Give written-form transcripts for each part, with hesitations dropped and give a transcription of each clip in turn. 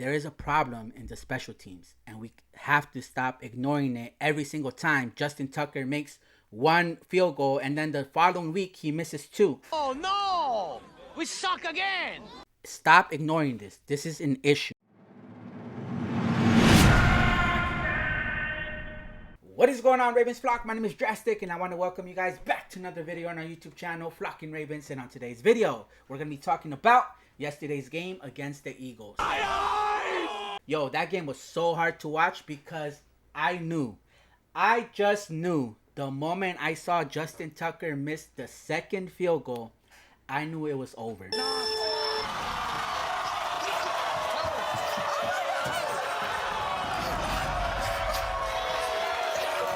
there is a problem in the special teams, and we have to stop ignoring it every single time Justin Tucker makes one field goal and then the following week he misses two. Oh no! We suck again! Stop ignoring this. This is an issue. What is going on, Ravens flock? My name is Drastic, and I want to welcome you guys back to another video on our YouTube channel, Flocking Ravens. And on today's video, we're going to be talking about yesterday's game against the Eagles. Yo, that game was so hard to watch because I just knew the moment I saw Justin Tucker miss the second field goal, I knew it was over.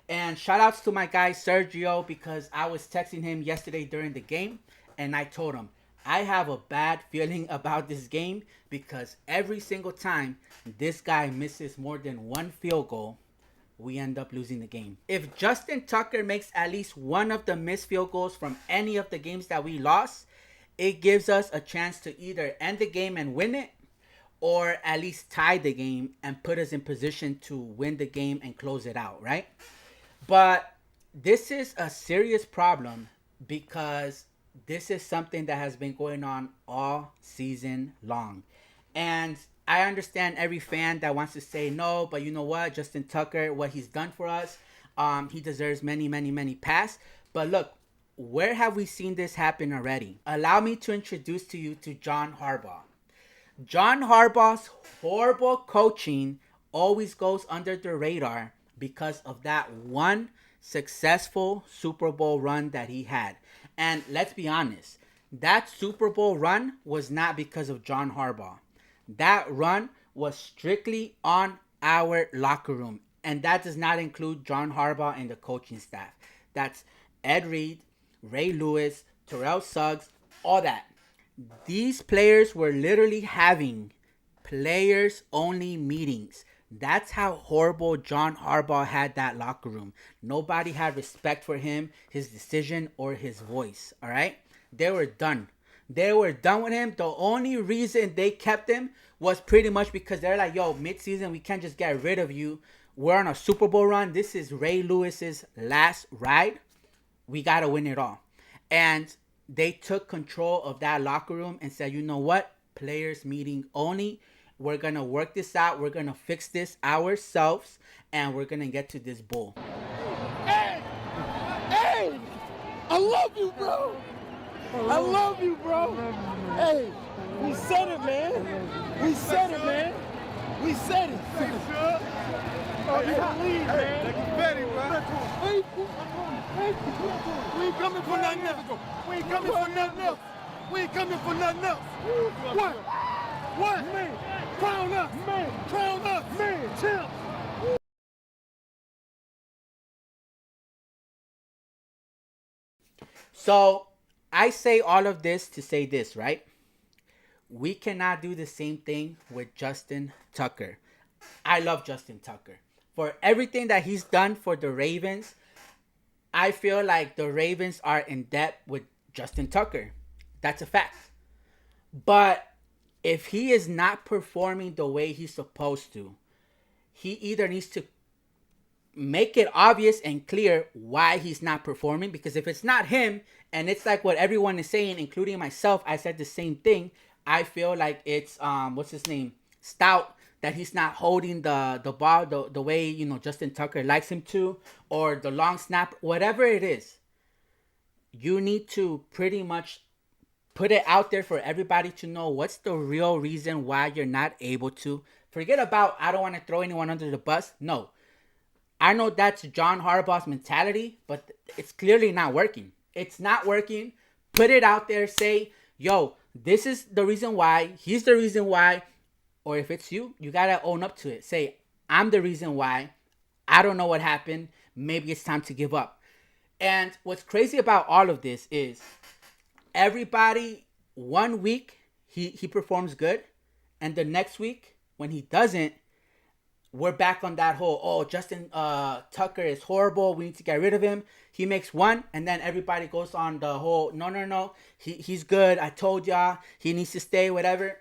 And shout outs to my guy Sergio, because I was texting him yesterday during the game and I told him I have a bad feeling about this game because every single time this guy misses more than one field goal, we end up losing the game. If Justin Tucker makes at least one of the missed field goals from any of the games that we lost, it gives us a chance to either end the game and win it, or at least tie the game and put us in position to win the game and close it out, right? But this is a serious problem because this is something that has been going on all season long. And I understand every fan that wants to say no, but you know what? Justin Tucker, what he's done for us, he deserves many pass. But look, where have we seen this happen already? Allow me to introduce to you to John Harbaugh. John Harbaugh's horrible coaching always goes under the radar because of that one successful Super Bowl run that he had. And let's be honest, that Super Bowl run was not because of John Harbaugh. That run was strictly on our locker room. And that does not include John Harbaugh and the coaching staff. That's Ed Reed, Ray Lewis, Terrell Suggs, all that. These players were literally having players-only meetings. That's how horrible John Harbaugh had that locker room. Nobody had respect for him, his decision, or his voice, all right? They were done. They were done with him. The only reason they kept him was pretty much because they're like, yo, midseason, we can't just get rid of you. We're on a Super Bowl run. This is Ray Lewis's last ride. We got to win it all. And they took control of that locker room and said, you know what? Players meeting only. We're going to work this out. We're going to fix this ourselves. And we're going to get to this bowl. Hey! Hey! I love you, bro! I love you, bro! Hey! We said it, man! We said it, man! We said it! Oh, you believe, man! Like you ready, bro? We ain't coming for nothing else. We ain't coming for nothing else. We ain't coming for nothing else. What? What? Man! Crown us! Man! Crown us! Man! Chill! So, I say all of this to say this, right? We cannot do the same thing with Justin Tucker. I love Justin Tucker. For everything that he's done for the Ravens, I feel like the Ravens are in debt with Justin Tucker. That's a fact. But if he is not performing the way he's supposed to, he either needs to make it obvious and clear why he's not performing. Because if it's not him, and it's like what everyone is saying, including myself, I said the same thing. I feel like it's, what's his name? Stout. That he's not holding the ball the way, you know, Justin Tucker likes him to. Or the long snap. Whatever it is. You need to pretty much put it out there for everybody to know what's the real reason why you're not able to. Forget about, I don't want to throw anyone under the bus. No. I know that's John Harbaugh's mentality, but it's clearly not working. It's not working. Put it out there. Say, yo, this is the reason why. He's the reason why. Or if it's you, you got to own up to it. Say, I'm the reason why. I don't know what happened. Maybe it's time to give up. And what's crazy about all of this is everybody, 1 week, he performs good. And the next week, when he doesn't, we're back on that whole, oh, Justin Tucker is horrible. We need to get rid of him. He makes one, and then everybody goes on the whole, no. He's good. I told y'all. He needs to stay, whatever.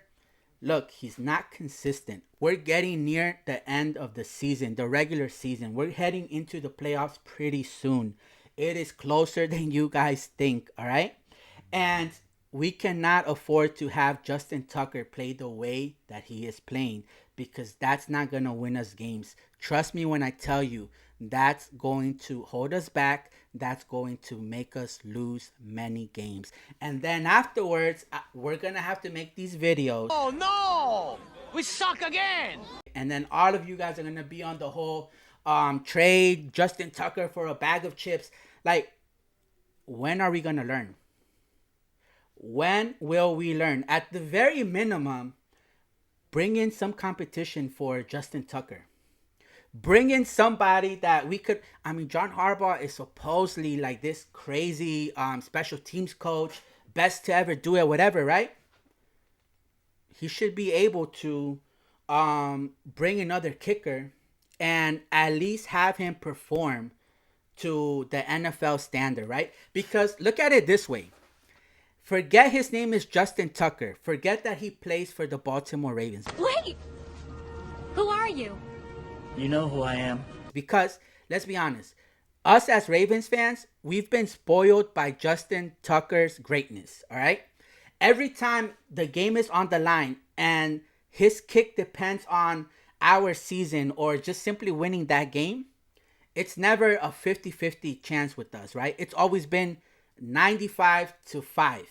look, he's not consistent. We're getting near the end of the season, the regular season. We're heading into the playoffs pretty soon. It is closer than you guys think, all right? And we cannot afford to have Justin Tucker play the way that he is playing, because that's not going to win us games. Trust me when I tell you, that's going to hold us back. That's going to make us lose many games. And then afterwards, we're going to have to make these videos. Oh no! We suck again! And then all of you guys are going to be on the whole trade Justin Tucker for a bag of chips. Like, when are we going to learn? When will we learn? At the very minimum, bring in some competition for Justin Tucker. Bring in somebody that we could. I mean, John Harbaugh is supposedly like this crazy special teams coach, best to ever do it, whatever, right? He should be able to bring another kicker and at least have him perform to the NFL standard, right? Because look at it this way. Forget his name is Justin Tucker. Forget that he plays for the Baltimore Ravens. Wait! Who are you? You know who I am. Because, let's be honest, us as Ravens fans, we've been spoiled by Justin Tucker's greatness, all right? Every time the game is on the line and his kick depends on our season or just simply winning that game, it's never a 50-50 chance with us, right? It's always been 95-5.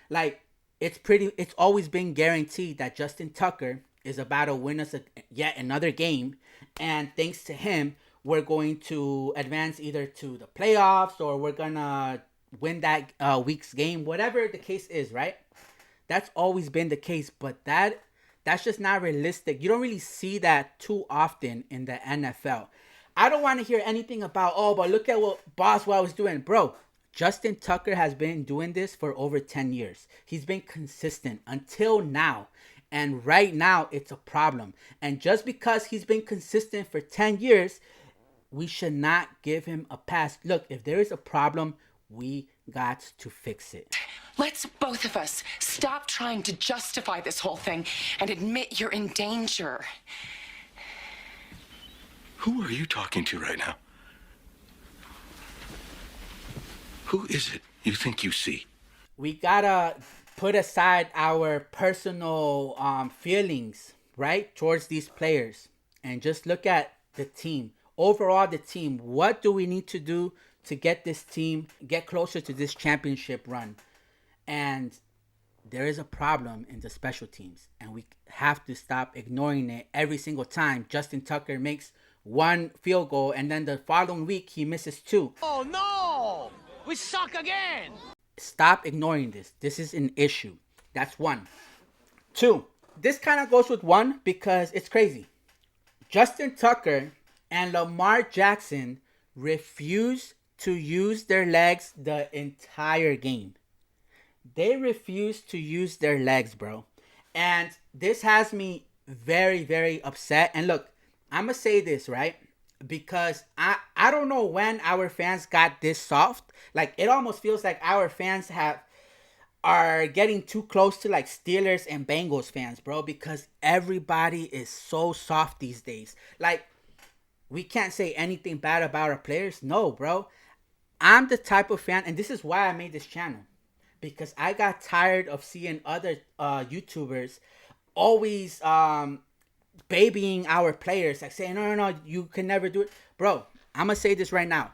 Like, it's always been guaranteed that Justin Tucker is about to win us yet another game, and thanks to him, we're going to advance either to the playoffs or we're gonna win that week's game, whatever the case is, right? That's always been the case, but that's just not realistic. You don't really see that too often in the NFL. I don't want to hear anything about, oh, but look at what Boswell was doing. Bro, Justin Tucker has been doing this for over 10 years. He's been consistent until now. And right now, it's a problem. And just because he's been consistent for 10 years, we should not give him a pass. Look, if there is a problem, we got to fix it. Let's both of us stop trying to justify this whole thing and admit you're in danger. Who are you talking to right now? Who is it you think you see? We gotta put aside our personal feelings, right, towards these players, and just look at the team. Overall, the team, what do we need to do to get this team, get closer to this championship run? And there is a problem in the special teams, and we have to stop ignoring it every single time Justin Tucker makes one field goal, and then the following week he misses two. Oh no! We suck again! Stop ignoring this. This is an issue. That's one. Two, this kind of goes with one because it's crazy. Justin Tucker and Lamar Jackson refuse to use their legs the entire game. They refuse to use their legs, bro. And this has me very, very upset. And look, I'm going to say this, right? Because I don't know when our fans got this soft. Like, it almost feels like our fans are getting too close to like Steelers and Bengals fans, bro. Because everybody is so soft these days. Like, we can't say anything bad about our players. No, bro. I'm the type of fan, and this is why I made this channel. Because I got tired of seeing other YouTubers always babying our players, like saying, no, you can never do it. Bro, I'm going to say this right now.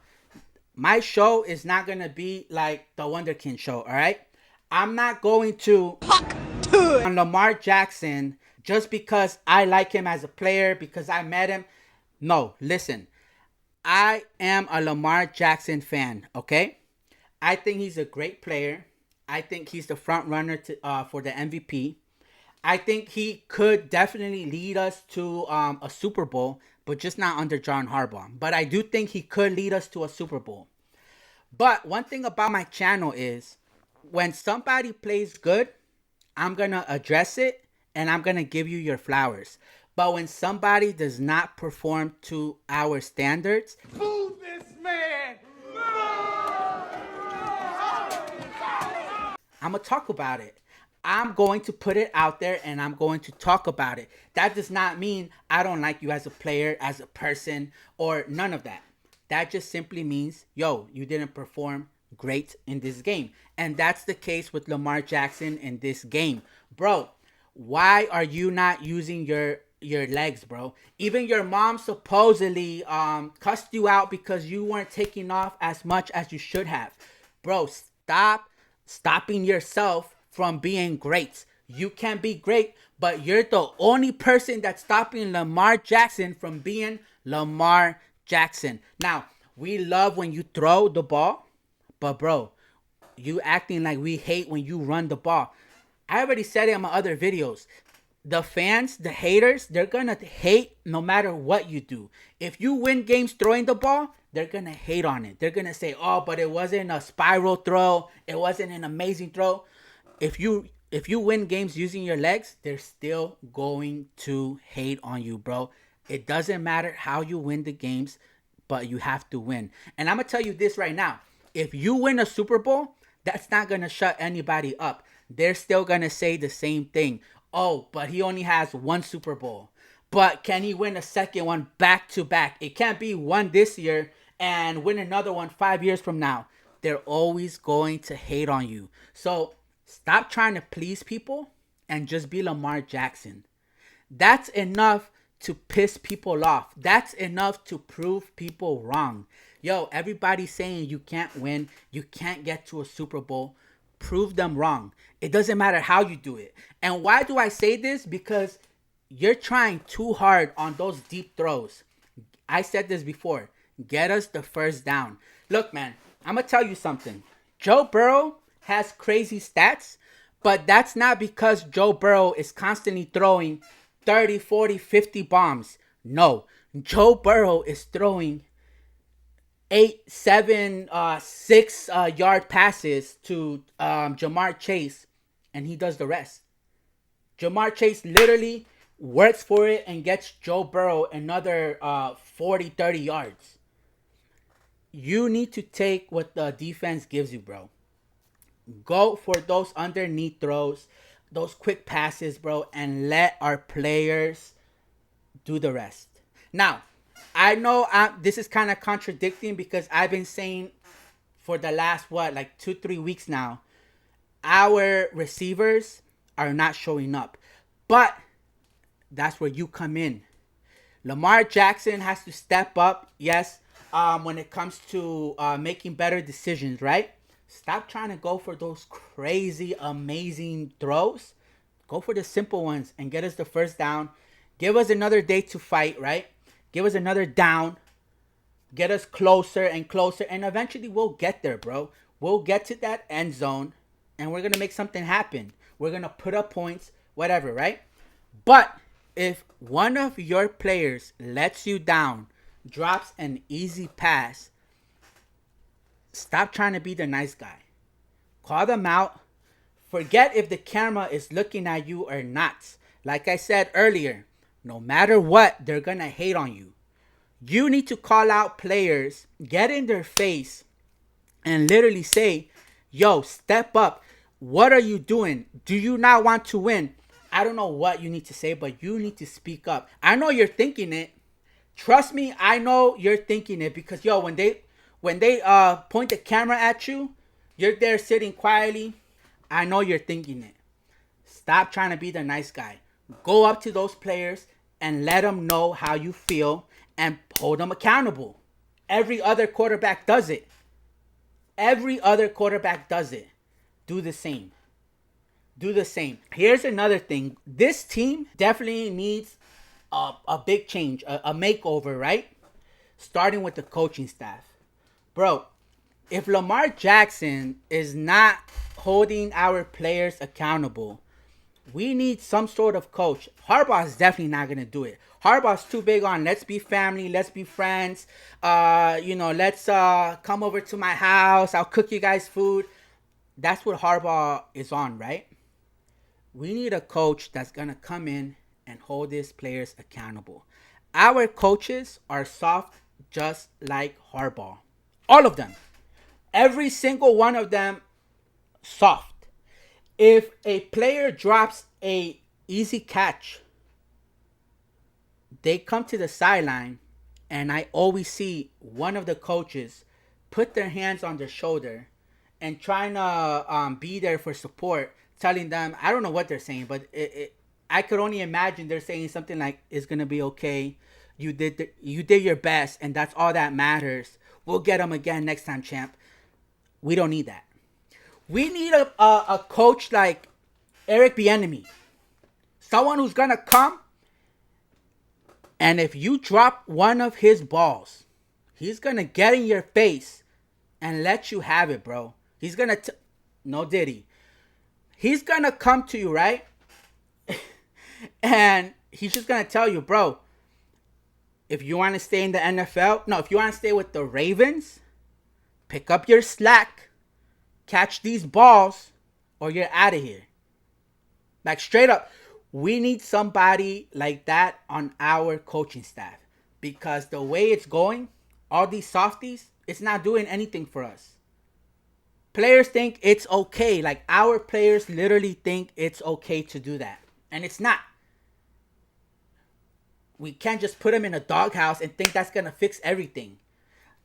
My show is not going to be like the Wonderkin show, all right? I'm not going to on Lamar Jackson just because I like him as a player, because I met him. No, listen. I am a Lamar Jackson fan, okay? I think he's a great player. I think he's the front runner for the MVP. I think he could definitely lead us to a Super Bowl, but just not under John Harbaugh. But I do think he could lead us to a Super Bowl. But one thing about my channel is when somebody plays good, I'm going to address it and I'm going to give you your flowers. But when somebody does not perform to our standards, Boo this man! I'm going to talk about it. I'm going to put it out there and I'm going to talk about it. That does not mean I don't like you as a player, as a person, or none of that. That just simply means, yo, you didn't perform great in this game. And that's the case with Lamar Jackson in this game. Bro, why are you not using your legs, bro? Even your mom supposedly cussed you out because you weren't taking off as much as you should have. Bro, stop stopping yourself from being great. You can be great, but you're the only person that's stopping Lamar Jackson from being Lamar Jackson. Now, we love when you throw the ball, but bro, you acting like we hate when you run the ball. I already said it in my other videos. The fans, the haters, they're gonna hate no matter what you do. If you win games throwing the ball, they're gonna hate on it. They're gonna say, "Oh, but it wasn't a spiral throw. It wasn't an amazing throw." If you win games using your legs, they're still going to hate on you, bro. It doesn't matter how you win the games, but you have to win. And I'm gonna tell you this right now. If you win a Super Bowl, that's not gonna shut anybody up. They're still gonna say the same thing. Oh, but he only has one Super Bowl. But can he win a second one back to back? It can't be one this year and win another one 5 years from now. They're always going to hate on you. So stop trying to please people and just be Lamar Jackson. That's enough to piss people off. That's enough to prove people wrong. Yo, everybody's saying you can't win, you can't get to a Super Bowl. Prove them wrong. It doesn't matter how you do it. And why do I say this? Because you're trying too hard on those deep throws. I said this before. Get us the first down. Look, man, I'm going to tell you something. Joe Burrow has crazy stats, but that's not because Joe Burrow is constantly throwing 30, 40, 50 bombs. No, Joe Burrow is throwing 8, 7, 6 yard passes to Jamar Chase, and he does the rest. Jamar Chase literally works for it and gets Joe Burrow another 40, 30 yards. You need to take what the defense gives you, bro. Go for those underneath throws, those quick passes, bro, and let our players do the rest. Now, I know this is kind of contradicting because I've been saying for the last, 2-3 weeks now, our receivers are not showing up. But that's where you come in. Lamar Jackson has to step up, yes, when it comes to making better decisions, right? Stop trying to go for those crazy, amazing throws. Go for the simple ones and get us the first down. Give us another day to fight, right? Give us another down. Get us closer and closer. And eventually we'll get there, bro. We'll get to that end zone. And we're going to make something happen. We're going to put up points. Whatever, right? But if one of your players lets you down, drops an easy pass, stop trying to be the nice guy. Call them out. Forget if the camera is looking at you or not. Like I said earlier, no matter what, they're going to hate on you. You need to call out players, get in their face, and literally say, yo, step up. What are you doing? Do you not want to win? I don't know what you need to say, but you need to speak up. I know you're thinking it. Trust me, I know you're thinking it because, yo, when they point the camera at you, you're there sitting quietly. I know you're thinking it. Stop trying to be the nice guy. Go up to those players and let them know how you feel and hold them accountable. Every other quarterback does it. Every other quarterback does it. Do the same. Do the same. Here's another thing. This team definitely needs a big change, a makeover, right? Starting with the coaching staff. Bro, if Lamar Jackson is not holding our players accountable, we need some sort of coach. Harbaugh is definitely not going to do it. Harbaugh's too big on let's be family, let's be friends. Let's come over to my house. I'll cook you guys food. That's what Harbaugh is on, right? We need a coach that's going to come in and hold his players accountable. Our coaches are soft just like Harbaugh. All of them. Every single one of them soft. If a player drops a easy catch, they come to the sideline, and I always see one of the coaches put their hands on their shoulder and trying to be there for support, telling them, I don't know what they're saying, but I could only imagine they're saying something like, "It's gonna be okay. You did your best, and that's all that matters. We'll get them again next time, champ." We don't need that. We need a coach like Eric Bieniemy, someone who's gonna come, and if you drop one of his balls, he's gonna get in your face and let you have it, bro. He's gonna no Diddy. He's gonna come to you, right? And he's just gonna tell you, bro, if you want to stay in the NFL, no, if you want to stay with the Ravens, pick up your slack, catch these balls, or you're out of here. Like, straight up, we need somebody like that on our coaching staff, because the way it's going, all these softies, it's not doing anything for us. Players think it's okay. Like, our players literally think it's okay to do that. And it's not. We can't just put him in a doghouse and think that's going to fix everything.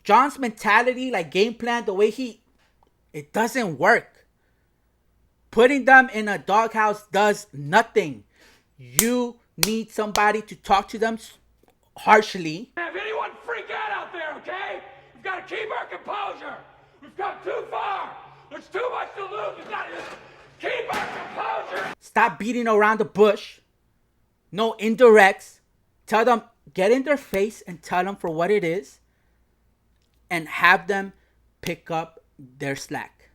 John's mentality, like game plan, the way it doesn't work. Putting them in a doghouse does nothing. You need somebody to talk to them harshly. Have anyone freak out there, okay? We've got to keep our composure. We've come too far. There's too much to lose. We've got to keep our composure. Stop beating around the bush. No indirects. Tell them, get in their face and tell them for what it is. And have them pick up their slack.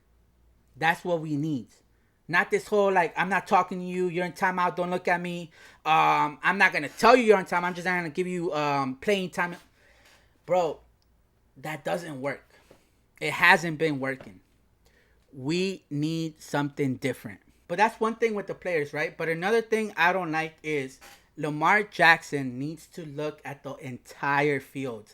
That's what we need. Not this whole, like, I'm not talking to you, you're in timeout, don't look at me. I'm not going to tell you you're in time, I'm just not going to give you playing time. Bro, that doesn't work. It hasn't been working. We need something different. But that's one thing with the players, right? But another thing I don't like is Lamar Jackson needs to look at the entire field.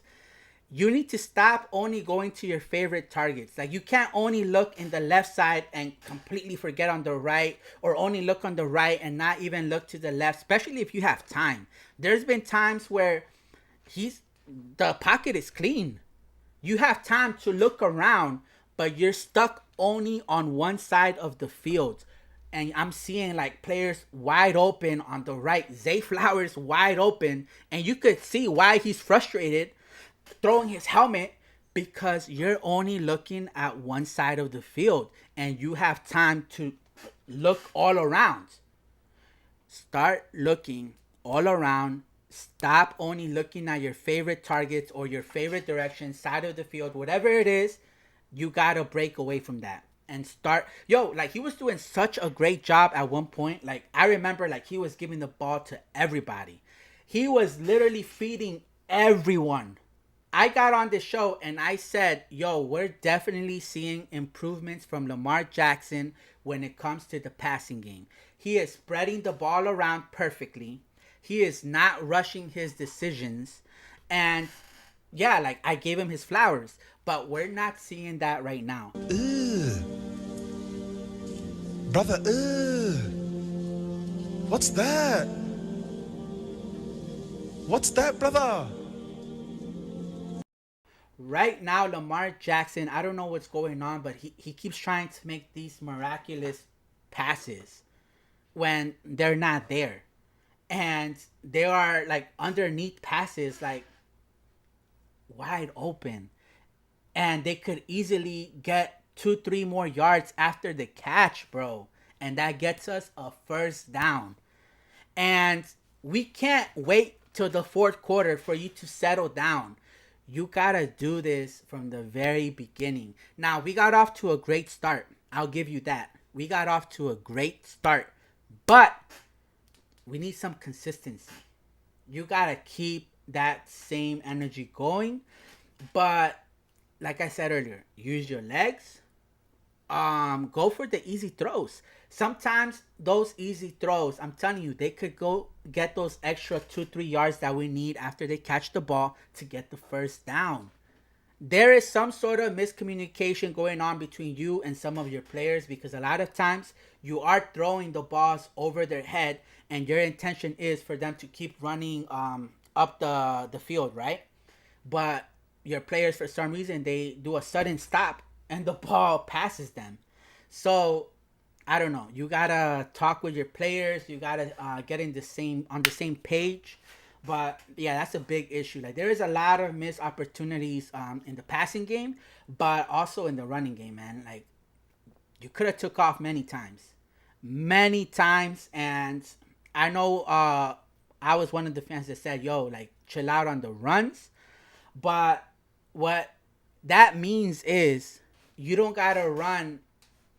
You need to stop only going to your favorite targets. Like, you can't only look in the left side and completely forget on the right, or only look on the right and not even look to the left, especially if you have time. There's been times where the pocket is clean. You have time to look around, but you're stuck only on one side of the field. And I'm seeing like players wide open on the right. Zay Flowers wide open. And you could see why he's frustrated throwing his helmet, because you're only looking at one side of the field and you have time to look all around. Start looking all around. Stop only looking at your favorite targets or your favorite direction, side of the field, whatever it is. You gotta break away from that and start. Like, he was doing such a great job at one point. Like, I remember, like, he was giving the ball to everybody. He was literally feeding everyone. I got on this show and I said, we're definitely seeing improvements from Lamar Jackson when it comes to the passing game. He is spreading the ball around perfectly. He is not rushing his decisions. And yeah, like, I gave him his flowers, but we're not seeing that right now. Brother, what's that? What's that, brother? Right now, Lamar Jackson, I don't know what's going on, but he keeps trying to make these miraculous passes when they're not there. And they are like underneath passes, like wide open. And they could easily get 2-3 more yards after the catch, bro. And that gets us a first down. And we can't wait till the fourth quarter for you to settle down. You gotta do this from the very beginning. Now, we got off to a great start. I'll give you that. We got off to a great start. But we need some consistency. You gotta keep that same energy going. But like I said earlier, use your legs. Go for the easy throws. Sometimes those easy throws, I'm telling you, they could go get those extra 2-3 yards that we need after they catch the ball to get the first down. There is some sort of miscommunication going on between you and some of your players, because a lot of times you are throwing the balls over their head, and your intention is for them to keep running up the field, right? But your players, for some reason, they do a sudden stop and the ball passes them. So I don't know. You gotta talk with your players. You gotta get in the same on the same page. But yeah, that's a big issue. Like there is a lot of missed opportunities in the passing game, but also in the running game, man. Like you could have took off many times. And I know I was one of the fans that said, "Yo, like chill out on the runs." But what that means is you don't gotta run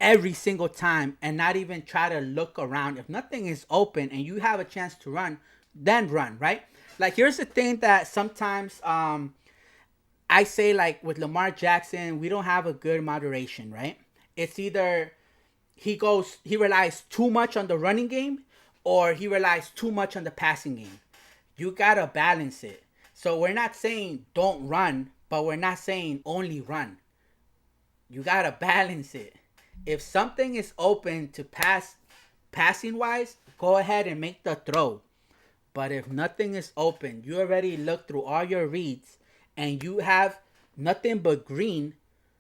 every single time and not even try to look around. If nothing is open and you have a chance to run, then run, right? Like here's the thing that sometimes I say, like with Lamar Jackson, we don't have a good moderation, right? It's either he relies too much on the running game or he relies too much on the passing game. You gotta balance it. So we're not saying don't run, but we're not saying only run. You gotta balance it. If something is open to passing wise, go ahead and make the throw. But if nothing is open, you already looked through all your reads and you have nothing but green,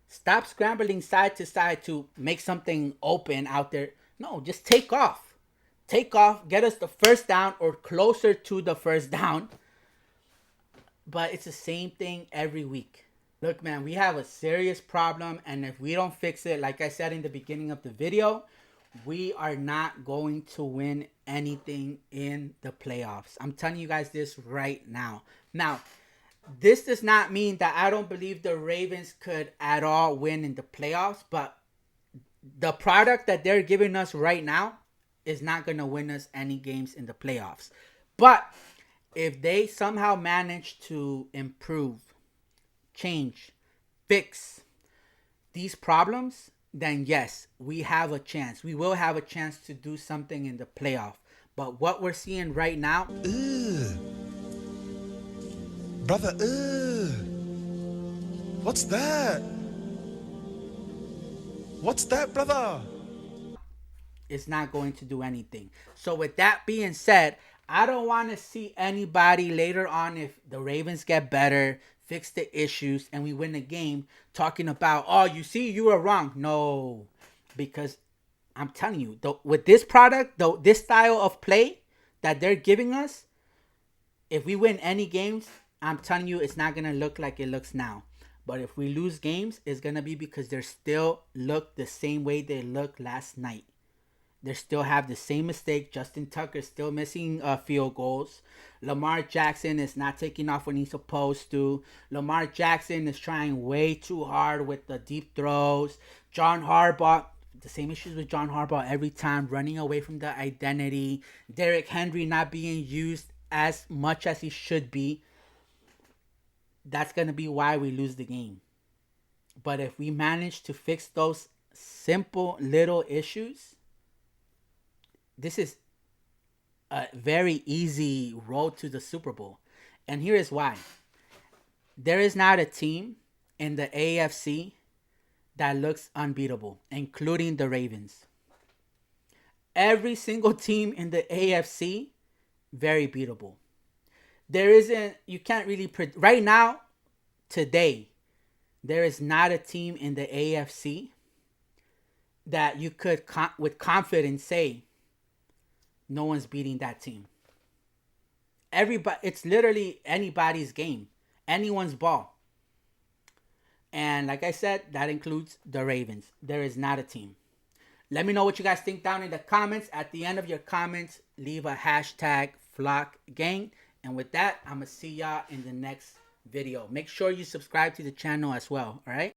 stop scrambling side to side to make something open out there. No, just take off. Take off, get us the first down or closer to the first down. But it's the same thing every week. Look, man, we have a serious problem, and if we don't fix it, like I said in the beginning of the video, we are not going to win anything in the playoffs. I'm telling you guys this right now. Now, this does not mean that I don't believe the Ravens could at all win in the playoffs, but the product that they're giving us right now is not going to win us any games in the playoffs. But if they somehow manage to improve, change, fix these problems, then yes, we have a chance. We will have a chance to do something in the playoff. But what we're seeing right now, Brother, what's that? What's that, brother? is not going to do anything. So with that being said, I don't want to see anybody later on, if the Ravens get better, fix the issues, and we win the game, talking about, oh, you see, you were wrong. No, because I'm telling you, with this product, this style of play that they're giving us, if we win any games, I'm telling you, it's not going to look like it looks now. But if we lose games, it's going to be because they still look the same way they looked last night. They still have the same mistake. Justin Tucker still missing field goals. Lamar Jackson is not taking off when he's supposed to. Lamar Jackson is trying way too hard with the deep throws. John Harbaugh, the same issues with John Harbaugh every time, running away from the identity. Derrick Henry not being used as much as he should be. That's going to be why we lose the game. But if we manage to fix those simple little issues, this is a very easy road to the Super Bowl. And here is why. There is not a team in the AFC that looks unbeatable, including the Ravens. Every single team in the AFC, very beatable. There isn't, you can't really, right now, today, there is not a team in the AFC that you could, with confidence, say, no one's beating that team. Everybody, it's literally anybody's game, anyone's ball. And like I said, that includes the Ravens. There is not a team. Let me know what you guys think down in the comments. At the end of your comments, leave a hashtag #FlockGang. And with that, I'm going to see y'all in the next video. Make sure you subscribe to the channel as well, all right?